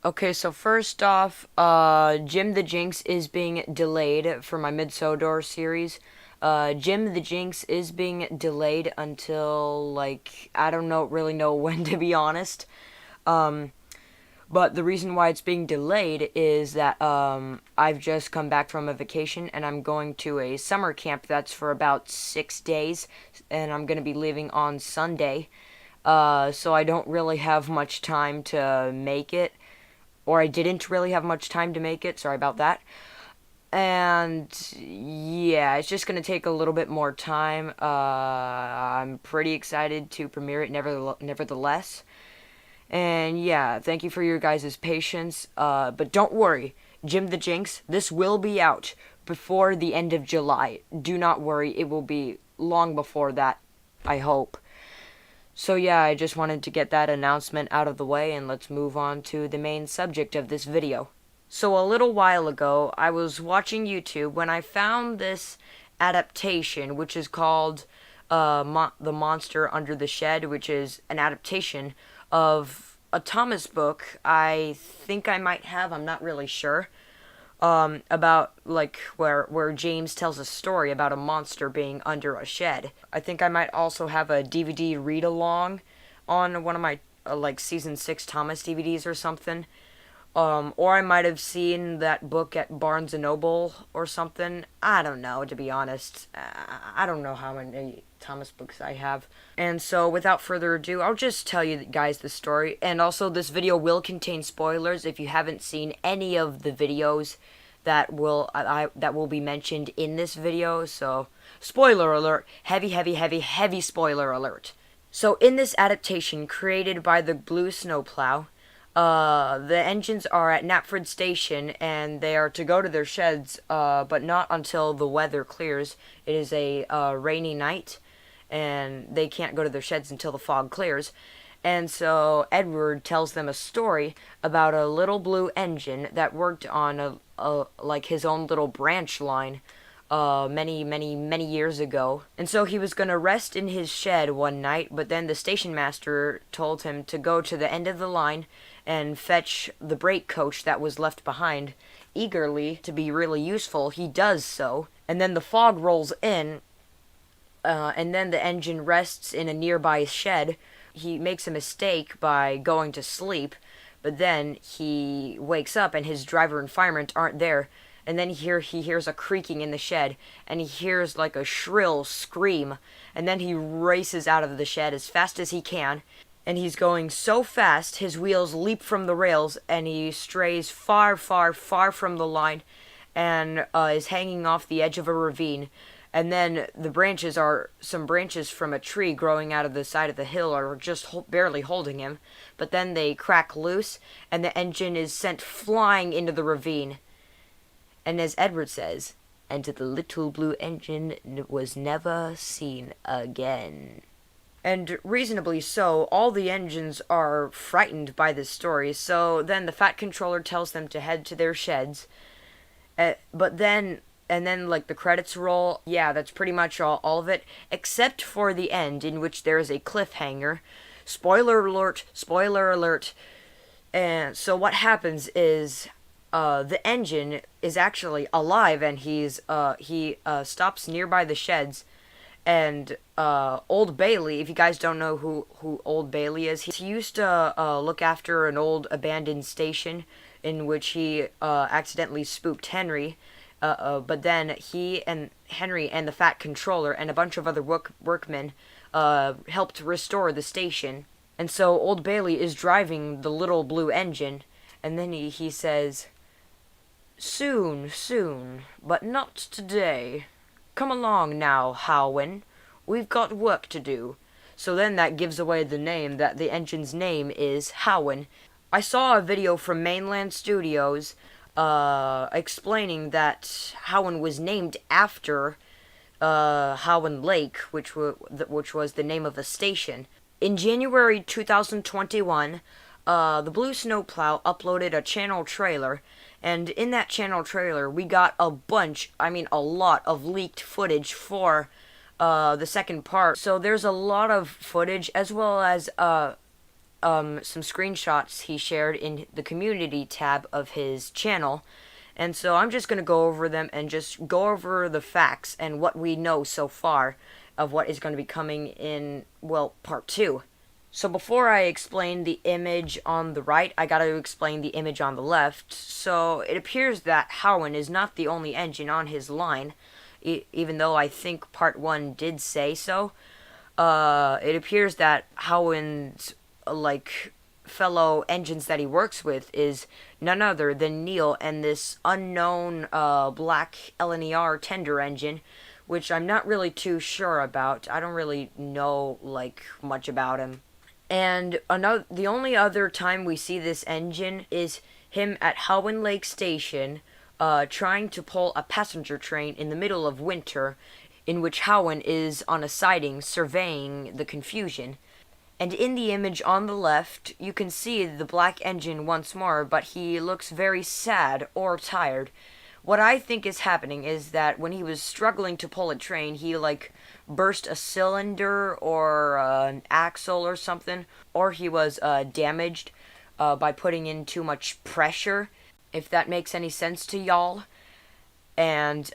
Okay, so first off, Jim the Jinx is being delayed for my Mid-Sodor series. Jim the Jinx is being delayed until, like, I don't really know when, to be honest. Um, but the reason why it's being delayed is that, I've just come back from a vacation and I'm going to a summer camp that's for about 6 days, and I'm gonna be leaving on Sunday. So I don't really have much time to make it, or I didn't really have much time to make it. Sorry about that. And yeah, it's just gonna take a little bit more time. I'm pretty excited to premiere it, nevertheless. And yeah, thank you for your guys' patience. But don't worry, Jim the Jinx, this will be out before the end of July. Do not worry, it will be long before that, I hope. So yeah, I just wanted to get that announcement out of the way, and let's move on to the main subject of this video. So a little while ago, I was watching YouTube when I found this adaptation, which is called The Monster Under the Shed, which is an adaptation of a Thomas book I think I might have, I'm not really sure, about like where James tells a story about a monster being under a shed. I think I might also have a DVD read along on one of my like season 6 Thomas DVDs or something. Or I might have seen that book at Barnes and Noble or something. I don't know, to be honest. I don't know how many Thomas books I have. And so, without further ado, I'll just tell you guys the story. And also, this video will contain spoilers if you haven't seen any of the videos that will be mentioned in this video. So, spoiler alert! Heavy, heavy, heavy, heavy spoiler alert. So, in this adaptation created by the Blue Snowplow, the engines are at Knapford Station, and they are to go to their sheds, but not until the weather clears. It is a rainy night, and they can't go to their sheds until the fog clears. And so Edward tells them a story about a little blue engine that worked on like his own little branch line many, many, many years ago. And so he was going to rest in his shed one night, but then the station master told him to go to the end of the line and fetch the brake coach that was left behind. Eagerly, to be really useful, he does so, and then the fog rolls in, and then the engine rests in a nearby shed. He makes a mistake by going to sleep, but then he wakes up and his driver and fireman aren't there. And then he hears a creaking in the shed, and he hears like a shrill scream, and then he races out of the shed as fast as he can, and he's going so fast his wheels leap from the rails, and he strays far, far, far from the line, and is hanging off the edge of a ravine. And then the branches are some branches from a tree growing out of the side of the hill are just barely holding him, but then they crack loose, and the engine is sent flying into the ravine. And as Edward says, and the little blue engine was never seen again. And reasonably so, all the engines are frightened by this story, so then the Fat Controller tells them to head to their sheds. But then, and then, like, the credits roll. Yeah, that's pretty much all of it, except for the end, in which there is a cliffhanger. Spoiler alert, spoiler alert. And so what happens is, the engine is actually alive, and he stops nearby the sheds, and Old Bailey, if you guys don't know who Old Bailey is, he used to look after an old abandoned station in which he accidentally spooked Henry, but then he and Henry and the Fat Controller and a bunch of other workmen helped restore the station. And so Old Bailey is driving the little blue engine, and then he says, "Soon, soon, but not today. Come along now, Hawin. We've got work to do." So then that gives away the name, that the engine's name is Hawin. I saw a video from Mainland Studios explaining that Hawin was named after Hawin Lake, which was the name of a station. In January 2021, the Blue Snowplow uploaded a channel trailer, and in that channel trailer we got a lot of leaked footage for the second part. So there's a lot of footage, as well as some screenshots he shared in the community tab of his channel. And so I'm just going to go over them and just go over the facts and what we know so far of what is going to be coming in, well, part 2. So before I explain the image on the right, I gotta explain the image on the left. So it appears that Hawin is not the only engine on his line, even though I think part 1 did say so. It appears that Hawin's, fellow engines that he works with is none other than Neil and this unknown, black LNER tender engine, which I'm not really too sure about. I don't really know, much about him. And the only other time we see this engine is him at Hawin Lake Station, trying to pull a passenger train in the middle of winter, in which Hawin is on a siding surveying the confusion. And in the image on the left, you can see the black engine once more, but he looks very sad or tired. What I think is happening is that when he was struggling to pull a train, he burst a cylinder or an axle or something, or he was damaged by putting in too much pressure, if that makes any sense to y'all. And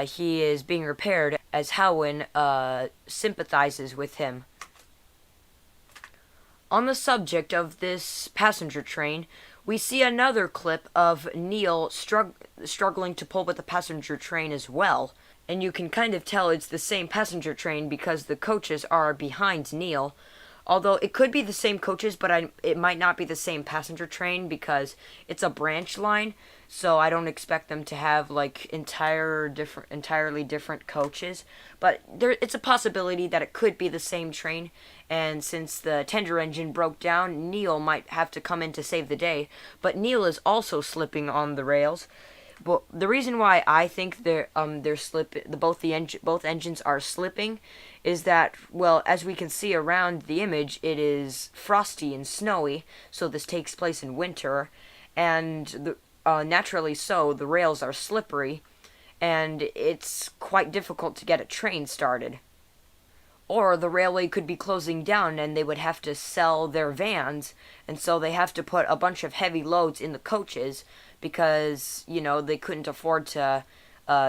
he is being repaired as Hawin sympathizes with him. On the subject of this passenger train, we see another clip of Neil struggling to pull with the passenger train as well. And you can kind of tell it's the same passenger train because the coaches are behind Neil. Although it could be the same coaches, but it might not be the same passenger train because it's a branch line. So I don't expect them to have entirely different coaches. But it's a possibility that it could be the same train. And since the tender engine broke down, Neil might have to come in to save the day. But Neil is also slipping on the rails. But the reason why I think both engines are slipping is that, well, as we can see around the image, it is frosty and snowy, so this takes place in winter, and naturally so, the rails are slippery, and it's quite difficult to get a train started. Or the railway could be closing down and they would have to sell their vans, and so they have to put a bunch of heavy loads in the coaches because, they couldn't afford to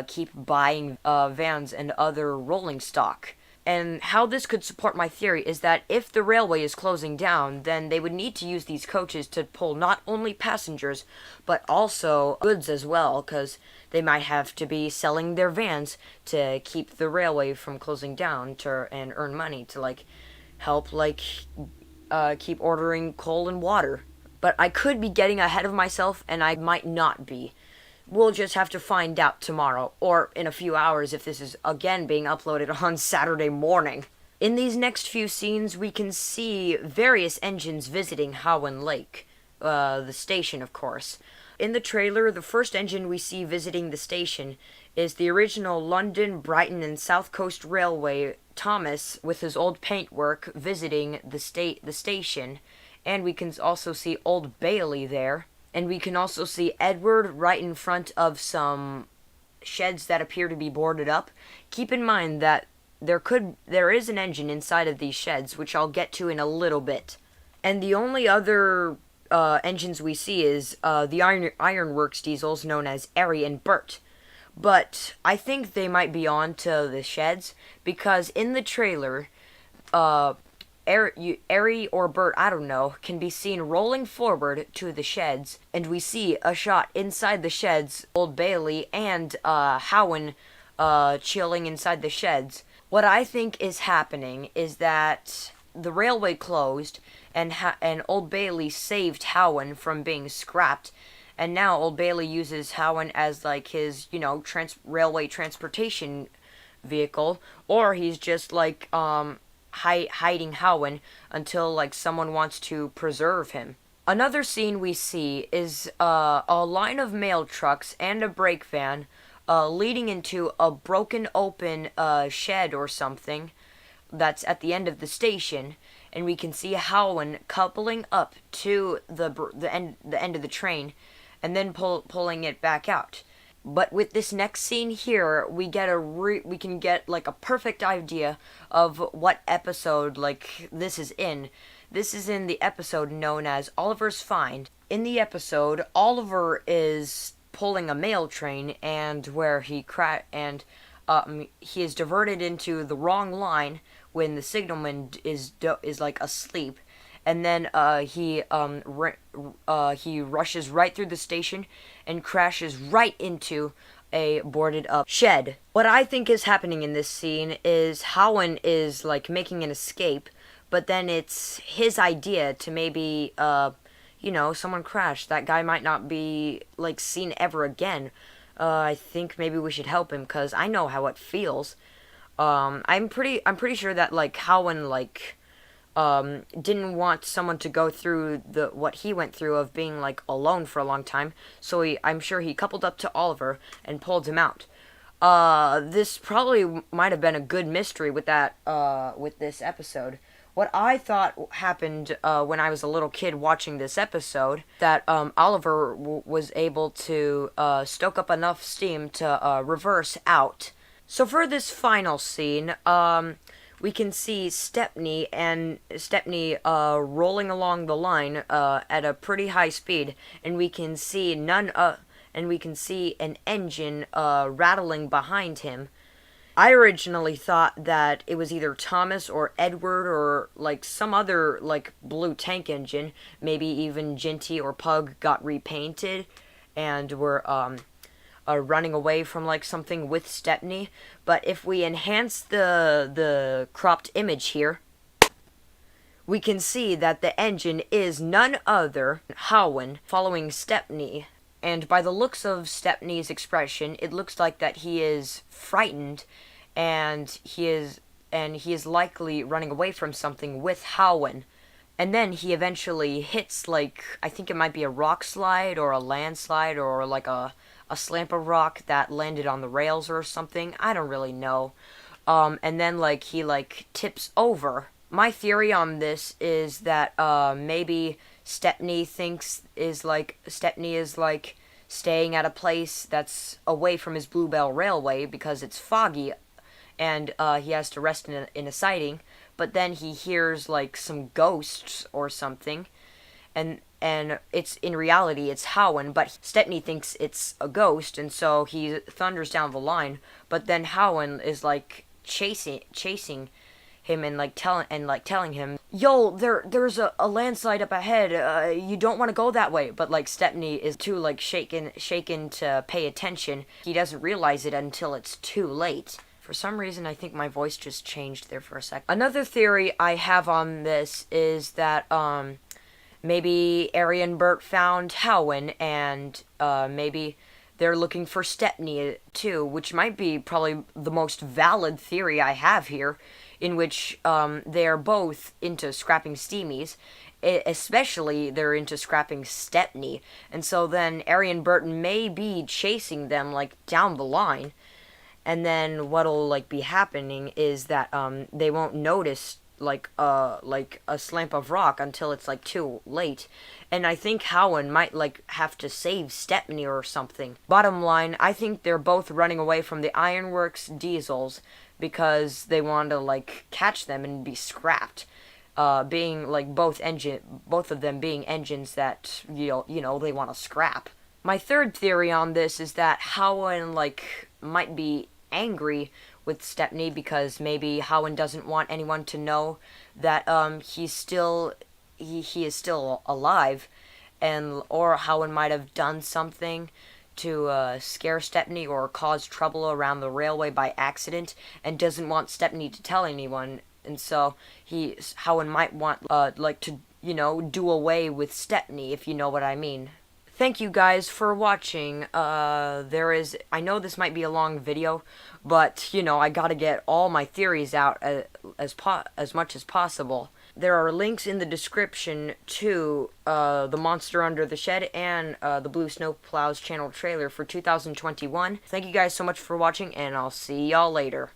keep buying vans and other rolling stock. And how this could support my theory is that if the railway is closing down, then they would need to use these coaches to pull not only passengers, but also goods as well, because they might have to be selling their vans to keep the railway from closing down and earn money to, help, keep ordering coal and water. But I could be getting ahead of myself, and I might not be. We'll just have to find out tomorrow, or in a few hours if this is again being uploaded on Saturday morning. In these next few scenes, we can see various engines visiting Hawin Lake, the station, of course. In the trailer, the first engine we see visiting the station is the original London, Brighton, and South Coast Railway, Thomas, with his old paintwork, visiting the station, and we can also see Old Bailey there. And we can also see Edward right in front of some sheds that appear to be boarded up. Keep in mind that there is an engine inside of these sheds, which I'll get to in a little bit. And the only other engines we see is the Ironworks diesels known as Airy and Bert. But I think they might be on to the sheds because in the trailer, Airy or Bert, I don't know, can be seen rolling forward to the sheds, and we see a shot inside the sheds, Old Bailey and Hawin chilling inside the sheds. What I think is happening is that the railway closed, and Old Bailey saved Hawin from being scrapped, and now Old Bailey uses Hawin as his, railway transportation vehicle, or he's just hiding Hawin until someone wants to preserve him. Another scene we see is a line of mail trucks and a brake van leading into a broken open shed or something that's at the end of the station, and we can see Hawin coupling up to the end of the train and then pulling it back out. But with this next scene here, we can get a perfect idea of what episode this is in, This is in the episode known as Oliver's Find. In the episode, Oliver is pulling a mail train, and where he is diverted into the wrong line when the signalman is like asleep, and then he rushes right through the station and crashes right into a boarded up shed. What I think is happening in this scene is Hawin is like making an escape, but then it's his idea to maybe someone crashed. That guy might not be like seen ever again. I think maybe we should help him because I know how it feels. I'm pretty sure that like Howin didn't want someone to go through what he went through of being like alone for a long time. So I'm sure he coupled up to Oliver and pulled him out. This probably might have been a good mystery with this episode. What I thought happened when I was a little kid watching this episode, that Oliver was able to stoke up enough steam to reverse out. So for this final scene, we can see Stepney rolling along the line at a pretty high speed, and we can see an engine rattling behind him. I originally thought that it was either Thomas or Edward or like some other like blue tank engine. Maybe even Ginty or Pug got repainted and were running away from like something with Stepney. But if we enhance the cropped image here, we can see that the engine is none other than Howin following Stepney. And by the looks of Stepney's expression, it looks like that he is frightened, and he is likely running away from something with Howin. And then he eventually hits, like, I think it might be a rock slide or a landslide or like a slump of rock that landed on the rails or something. I don't really know. And then like he like tips over. My theory on this is that maybe Stepney is like staying at a place that's away from his Bluebell Railway because it's foggy, and he has to rest in a siding. But then he hears like some ghosts or something, and it's in reality it's Howin, but Stepney thinks it's a ghost, and so he thunders down the line. But then Howin is like chasing him and telling him, "Yo, there's a landslide up ahead. You don't want to go that way." But like Stepney is too like shaken to pay attention. He doesn't realize it until it's too late. For some reason, I think my voice just changed there for a second. Another theory I have on this is that maybe Ari and Bert found Howin, and maybe they're looking for Stepney too, which might be probably the most valid theory I have here, in which they're both into scrapping steamies. Especially they're into scrapping Stepney, and so then Ari and Bert may be chasing them like down the line. And then what'll like be happening is that they won't notice like a slump of rock until it's like too late. And I think Howin might like have to save Stepney or something. Bottom line, I think they're both running away from the Ironworks diesels because they want to like catch them and be scrapped. Being like both of them being engines that you know they want to scrap. My third theory on this is that Howin like might be angry with Stepney because maybe Howin doesn't want anyone to know that he is still alive, or Howin might have done something to scare Stepney or cause trouble around the railway by accident and doesn't want Stepney to tell anyone, and so Howin might want to do away with Stepney, if you know what I mean. Thank you guys for watching. I know this might be a long video, but I gotta get all my theories out as much as possible. There are links in the description to the Monster Under the Shed and the Blue Snowplow's channel trailer for 2021. Thank you guys so much for watching, and I'll see y'all later.